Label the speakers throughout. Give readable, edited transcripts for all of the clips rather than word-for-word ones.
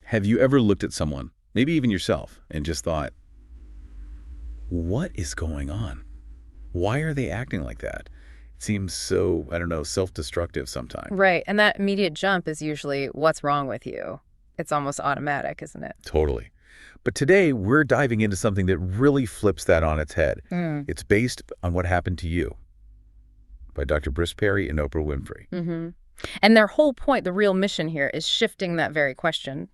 Speaker 1: Have you ever looked at someone, maybe even yourself, and just thought, what is going on? Why are they acting like that? It seems so, I don't know, self-destructive sometimes.
Speaker 2: Right. And that immediate jump is usually, what's wrong with you? It's almost automatic, isn't it?
Speaker 1: Totally. But today, we're diving into something that really flips that on its head. It's based on What Happened to You by Dr. Perry and Oprah Winfrey.
Speaker 2: And their whole point, the real mission here, is shifting that very question,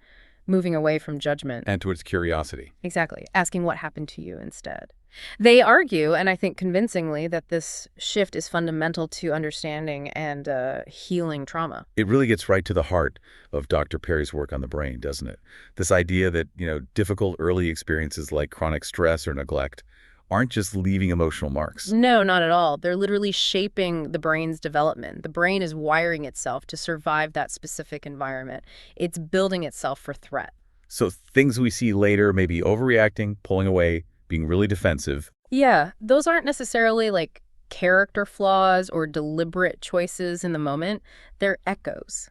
Speaker 2: moving away from judgment.
Speaker 1: And towards curiosity.
Speaker 2: Exactly. Asking what happened to you instead. They argue, and I think convincingly, that this shift is fundamental to understanding and healing trauma.
Speaker 1: It really gets right to the heart of Dr. Perry's work on the brain, doesn't it? This idea that, difficult early experiences like chronic stress or neglect aren't just leaving emotional marks.
Speaker 2: No, not at all. They're literally shaping the brain's development. The brain is wiring itself to survive that specific environment. It's building itself for threat.
Speaker 1: So things we see later may be overreacting, pulling away, being really defensive.
Speaker 2: Yeah, those aren't necessarily like character flaws or deliberate choices in the moment. They're echoes.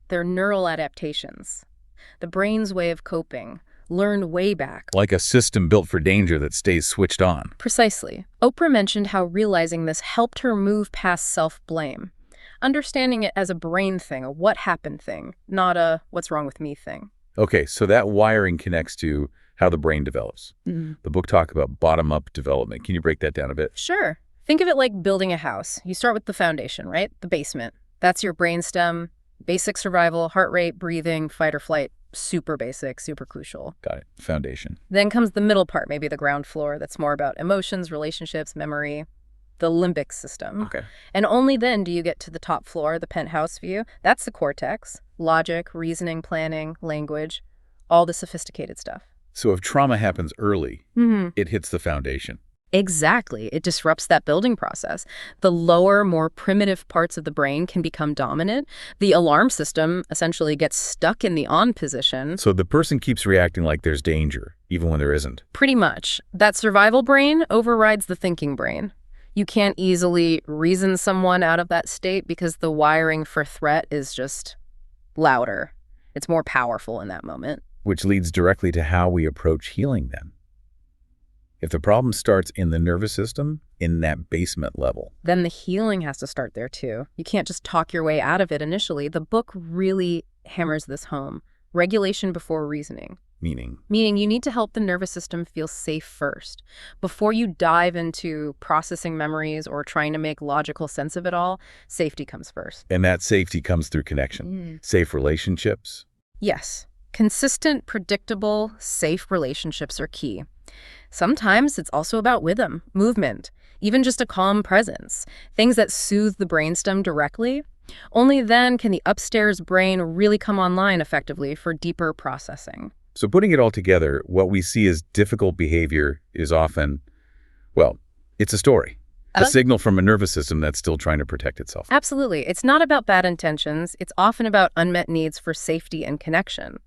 Speaker 2: They're neural adaptations. The brain's way of coping, learned way back.
Speaker 1: Like a system built for danger that stays switched on.
Speaker 2: Precisely. Oprah mentioned how realizing this helped her move past self-blame, understanding it as a brain thing, a what happened thing, not a what's wrong with me thing.
Speaker 1: Okay, so that wiring connects to how the brain develops. The book talks about bottom-up development. Can you break that down a bit?
Speaker 2: Sure. Think of it like building a house. You start with the foundation, right? The basement. That's your brainstem, basic survival, heart rate, breathing, fight or flight. Super basic, super crucial.
Speaker 1: Got it. Foundation.
Speaker 2: Then comes the middle part, maybe the ground floor. That's more about emotions, relationships, memory, the limbic system.
Speaker 1: Okay.
Speaker 2: And only then do you get to the top floor, the penthouse view. That's the cortex, logic, reasoning, planning, language, all the sophisticated stuff.
Speaker 1: So if trauma happens early, it hits the foundation.
Speaker 2: Exactly. It disrupts that building process. The lower, more primitive parts of the brain can become dominant. The alarm system essentially gets stuck in the on position.
Speaker 1: So the person keeps reacting like there's danger, even when there isn't.
Speaker 2: Pretty much. That survival brain overrides the thinking brain. You can't easily reason someone out of that state because the wiring for threat is just louder. It's more powerful in that moment.
Speaker 1: Which leads directly to how we approach healing then. If the problem starts in the nervous system, in that basement level,
Speaker 2: then the healing has to start there too. You can't just talk your way out of it initially. The book really hammers this home. Regulation before reasoning.
Speaker 1: Meaning
Speaker 2: you need to help the nervous system feel safe first. Before you dive into processing memories or trying to make logical sense of it all, safety comes first.
Speaker 1: And that safety comes through connection. Safe relationships.
Speaker 2: Yes. Consistent, predictable, safe relationships are key. Sometimes it's also about rhythm, movement, even just a calm presence, things that soothe the brainstem directly. Only then can the upstairs brain really come online effectively for deeper processing.
Speaker 1: So putting it all together, what we see as difficult behavior is often, well, it's a story. A signal from a nervous system that's still trying to protect itself.
Speaker 2: Absolutely. It's not about bad intentions. It's often about unmet needs for safety and connection.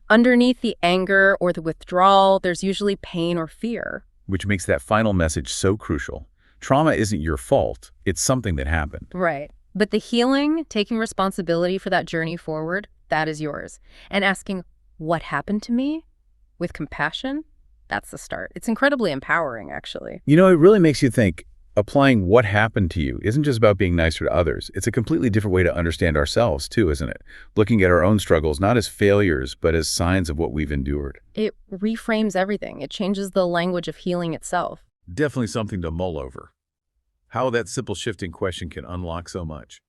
Speaker 2: Underneath the anger or the withdrawal, there's usually pain or fear.
Speaker 1: Which makes that final message so crucial. Trauma isn't your fault. It's something that happened.
Speaker 2: Right. But the healing, taking responsibility for that journey forward, that is yours. And asking, what happened to me? With compassion, that's the start. It's incredibly empowering, actually.
Speaker 1: It really makes you think. Applying what happened to you isn't just about being nicer to others. It's a completely different way to understand ourselves, too, isn't it? Looking at our own struggles, not as failures, but as signs of what we've endured.
Speaker 2: It reframes everything. It changes the language of healing itself.
Speaker 1: Definitely something to mull over. How that simple shifting question can unlock so much.